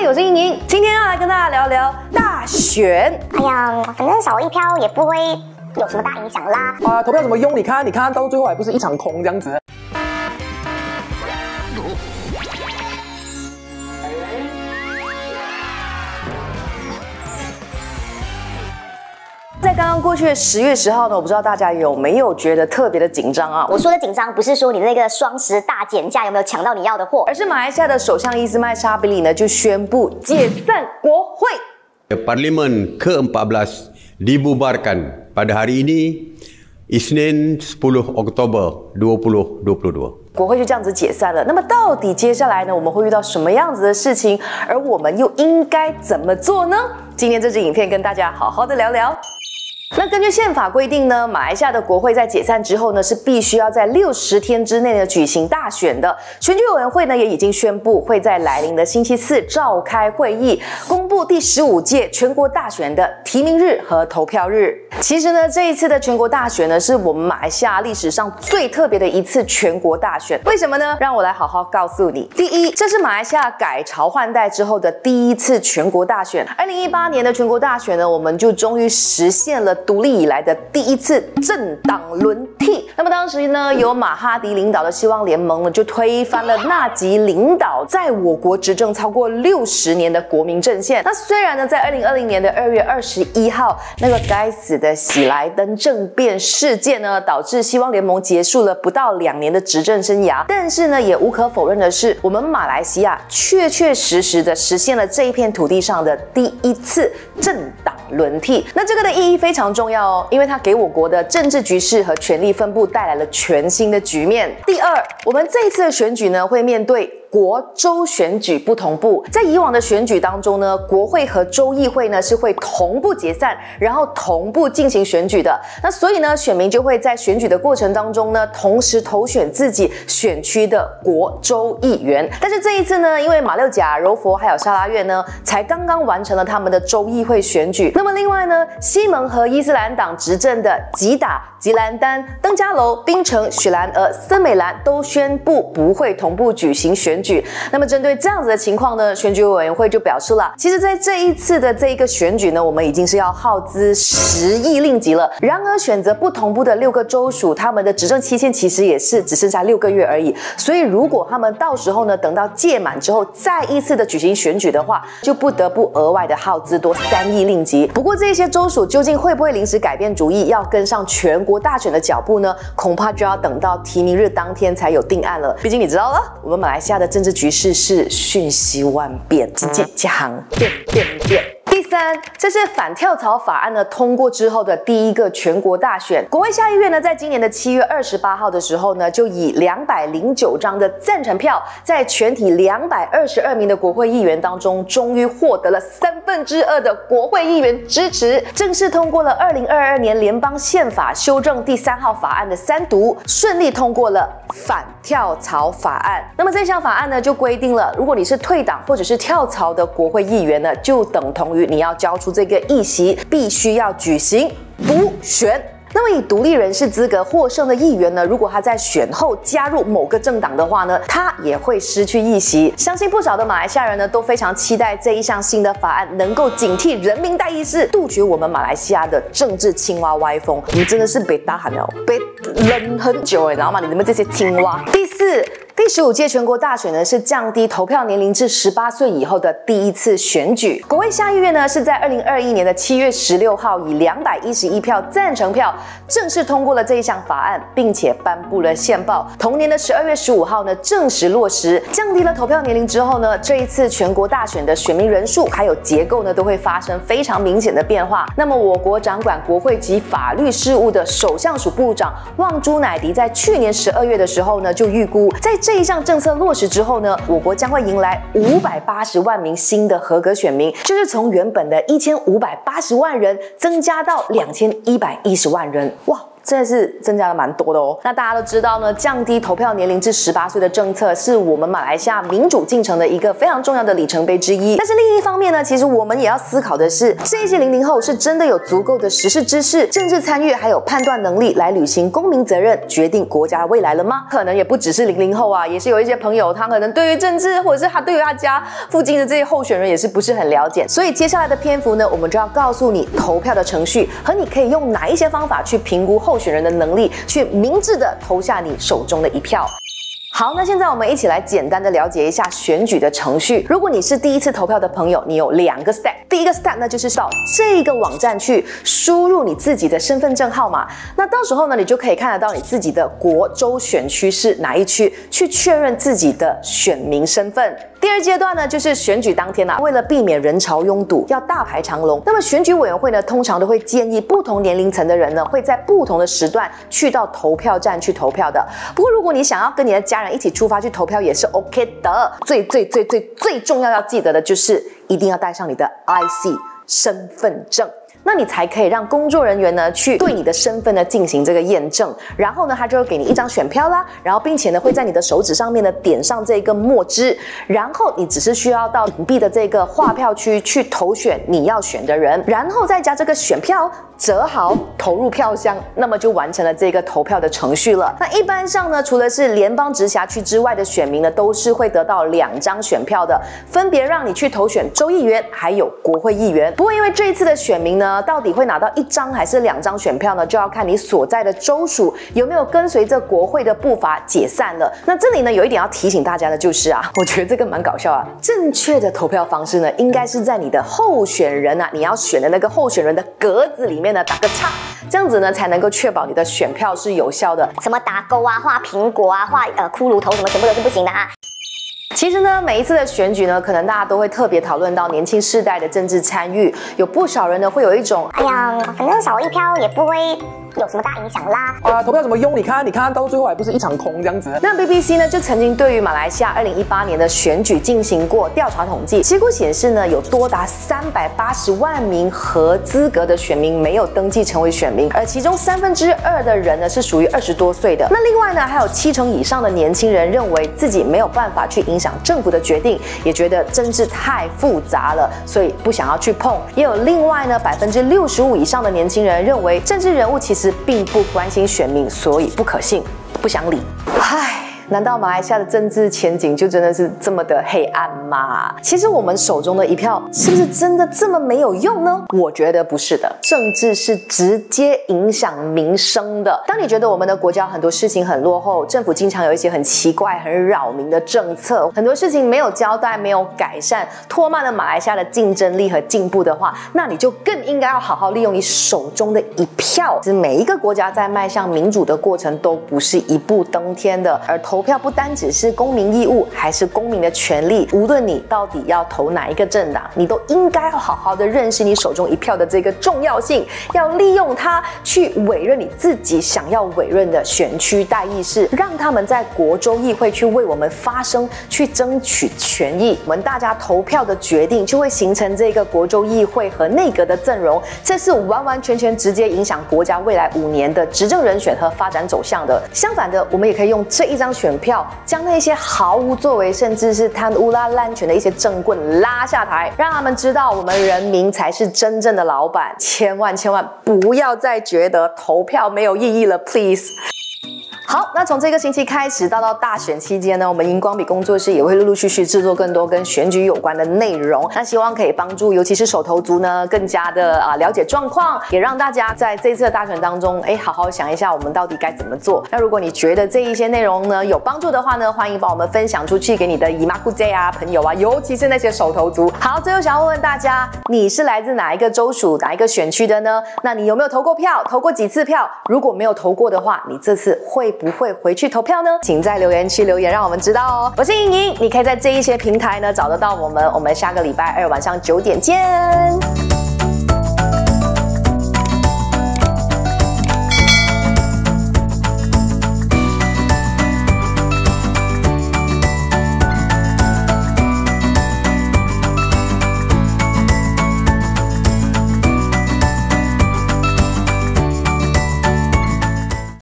我是依宁，今天要来跟大家聊聊大选。哎呀，反正少我一票也不会有什么大影响啦。投票怎么用？你看到最后还不是一场空这样子。在刚刚过去的10月10号呢，我不知道大家有没有觉得特别的紧张啊？我说的紧张不是说你那个双10大减价有没有抢到你要的货，而是马来西亚的首相伊斯麦沙比里呢就宣布解散国会。Parlimen ke-14 dibubarkan pada hari ini, Isnin 10 Oktober 2022. 国会就这样子解散了。那么到底接下来呢，我们会遇到什么样子的事情？而我们又应该怎么做呢？今天这支影片跟大家好好的聊聊。那根据宪法规定呢，马来西亚的国会在解散之后呢，是必须要在60天之内呢举行大选的。选举委员会呢也已经宣布会在来临的星期四召开会议，公布第15届全国大选的提名日和投票日。其实呢，这一次的全国大选呢，是我们马来西亚历史上最特别的一次全国大选。为什么呢？让我来好好告诉你。第一，这是马来西亚改朝换代之后的第一次全国大选。2018年的全国大选呢，我们就终于实现了独立以来的第一次政党轮替。那么当时呢，由马哈迪领导的希望联盟呢，就推翻了纳吉领导在我国执政超过60年的国民阵线。那虽然呢，在2020年的2月21号，那个该死的喜来登政变事件呢，导致希望联盟结束了不到2年的执政生涯。但是呢，也无可否认的是，我们马来西亚确实的实现了这一片土地上的第一次政党轮替。那这个的意义非常重要哦，因为它给我国的政治局势和权力分布带来了全新的局面。第二，我们这一次的选举呢，会面对国州选举不同步。在以往的选举当中呢，国会和州议会呢是会同步解散，然后同步进行选举的。那所以呢，选民就会在选举的过程当中呢，同时投选自己选区的国州议员。但是这一次呢，因为马六甲、柔佛还有沙拉越呢，才刚刚完成了他们的州议会选举。那么另外呢，西蒙和伊斯兰党执政的吉打、吉兰丹、登嘉楼、槟城、雪兰莪、森美兰都宣布不会同步举行选举。那么针对这样子的情况呢，选举委员会就表示了，其实在这一次的这一个选举呢，我们已经是要耗资10亿令吉了。然而选择不同步的6个州属，他们的执政期限其实也是只剩下6个月而已。所以如果他们到时候呢，等到届满之后再一次的举行选举的话，就不得不额外的耗资多3亿令吉。不过这些州属究竟会不会临时改变主意，要跟上全国大选的脚步呢？恐怕就要等到提名日当天才有定案了。毕竟你知道了，我们马来西亚的政治局势是瞬息万变，加行变。第三，这是反跳槽法案呢通过之后的第一个全国大选。国会下议院呢，在今年的7月28号的时候呢，就以209张的赞成票，在全体222名的国会议员当中，终于获得了2/3的国会议员支持，正式通过了2022年联邦宪法修正第3号法案的3读，顺利通过了反跳槽法案。那么这项法案呢，就规定了，如果你是退党或者是跳槽的国会议员呢，就等同于你要交出这个议席，必须要举行补选。那么以独立人士资格获胜的议员呢，如果他在选后加入某个政党的话呢，他也会失去议席。相信不少的马来西亚人呢，都非常期待这一项新的法案能够警惕人民代议士，杜绝我们马来西亚的政治青蛙歪风。我们真的是被打喊了，被冷很久你知道吗？你们这些青蛙。第四，第15届全国大选呢，是降低投票年龄至18岁以后的第一次选举。国会下议院呢，是在2021年的7月16号以211票赞成票正式通过了这一项法案，并且颁布了宪报。同年的12月15号呢，正式落实。降低了投票年龄之后呢，这一次全国大选的选民人数还有结构呢，都会发生非常明显的变化。那么我国掌管国会及法律事务的首相署部长旺珠乃迪在去年12月的时候呢，就预估在这一项政策落实之后呢，我国将会迎来580万名新的合格选民，就是从原本的1580万人增加到2110万人。哇！真的是增加了蛮多的哦。那大家都知道呢，降低投票年龄至18岁的政策是我们马来西亚民主进程的一个非常重要的里程碑之一。但是另一方面呢，其实我们也要思考的是，这一些00后是真的有足够的时事知识、政治参与还有判断能力来履行公民责任，决定国家的未来了吗？可能也不只是00后啊，也是有一些朋友他可能对于政治或者是他对于他家附近的这些候选人也是不是很了解。所以接下来的篇幅呢，我们就要告诉你投票的程序和你可以用哪一些方法去评估候选人的能力，去明智的投下你手中的一票。好，那现在我们一起来简单的了解一下选举的程序。如果你是第一次投票的朋友，你有2个 step。第一个 step 呢，就是到这个网站去输入你自己的身份证号码。那到时候呢，你就可以看得到你自己的国州选区是哪一区，去确认自己的选民身份。第二阶段呢，就是选举当天为了避免人潮拥堵，要大排长龙。那么选举委员会呢，通常都会建议不同年龄层的人呢，会在不同的时段去到投票站去投票的。不过如果你想要跟你的家人一起出发去投票，也是 OK 的。最重要要记得的就是一定要带上你的 IC 身份证。那你才可以让工作人员呢去对你的身份呢进行这个验证，然后呢他就会给你一张选票啦，然后并且呢会在你的手指上面呢点上这个墨汁，然后你只是需要到隐蔽的这个划票区去投选你要选的人，然后再将这个选票折好投入票箱，那么就完成了这个投票的程序了。那一般上呢，除了是联邦直辖区之外的选民呢，都是会得到2张选票的，分别让你去投选州议员还有国会议员。不过因为这一次的选民呢，到底会拿到1张还是2张选票呢，就要看你所在的州属有没有跟随着国会的步伐解散了。那这里呢，有一点要提醒大家的就是啊，我觉得这个蛮搞笑啊。正确的投票方式呢，应该是在你的候选人啊，你要选的那个候选人的格子里面呢打个叉，这样子呢才能够确保你的选票是有效的。什么打勾啊、画苹果啊、画骷髅头什么，全部都是不行的啊。其实呢，每一次的选举呢，可能大家都会特别讨论到年轻世代的政治参与，有不少人呢会有一种，哎呀，反正少一票也不会有什么大影响啦。投票怎么用？你看到最后还不是一场空这样子。那 BBC 呢就曾经对于马来西亚2018年的选举进行过调查统计，结果显示呢，有多达380万名合资格的选民没有登记成为选民，而其中2/3的人呢是属于20多岁的。那另外呢，还有70%以上的年轻人认为自己没有办法去影响政府的决定，也觉得政治太复杂了，所以不想要去碰。也有另外呢65%以上的年轻人认为政治人物其实并不关心选民，所以不可信，不想理。唉。难道马来西亚的政治前景就真的是这么的黑暗吗？其实我们手中的一票是不是真的这么没有用呢？我觉得不是的，政治是直接影响民生的。当你觉得我们的国家很多事情很落后，政府经常有一些很奇怪、很扰民的政策，很多事情没有交代、没有改善，拖慢了马来西亚的竞争力和进步的话，那你就更应该要好好利用你手中的一票。其实每一个国家在迈向民主的过程都不是一步登天的，而投票不单只是公民义务，还是公民的权利。无论你到底要投哪一个政党，你都应该要好好的认识你手中一票的这个重要性，要利用它去委任你自己想要委任的选区代议士，让他们在国州议会去为我们发声，去争取权益。我们大家投票的决定就会形成这个国州议会和内阁的阵容，这是完完全全直接影响国家未来5年的执政人选和发展走向的。相反的，我们也可以用这一张选票，将那些毫无作为甚至是贪污滥权的一些政棍拉下台，让他们知道我们人民才是真正的老板。千万不要再觉得投票没有意义了 ，please。好，那从这个星期开始到大选期间呢，我们荧光笔工作室也会陆陆续续制作更多跟选举有关的内容，那希望可以帮助尤其是手头族呢更加的了解状况，也让大家在这次的大选当中好好想一下我们到底该怎么做。那如果你觉得这一些内容呢有帮助的话呢，欢迎帮我们分享出去给你的姨妈姑姐啊、朋友啊，尤其是那些手头族。好，最后想要问问大家，你是来自哪一个州属、哪一个选区的呢？那你有没有投过票？投过几次票？如果没有投过的话，你这次会不会回去投票呢？请在留言区留言让我们知道哦。我是莹莹，你可以在这一些平台呢找得到我们。我们下个礼拜2晚上9点见。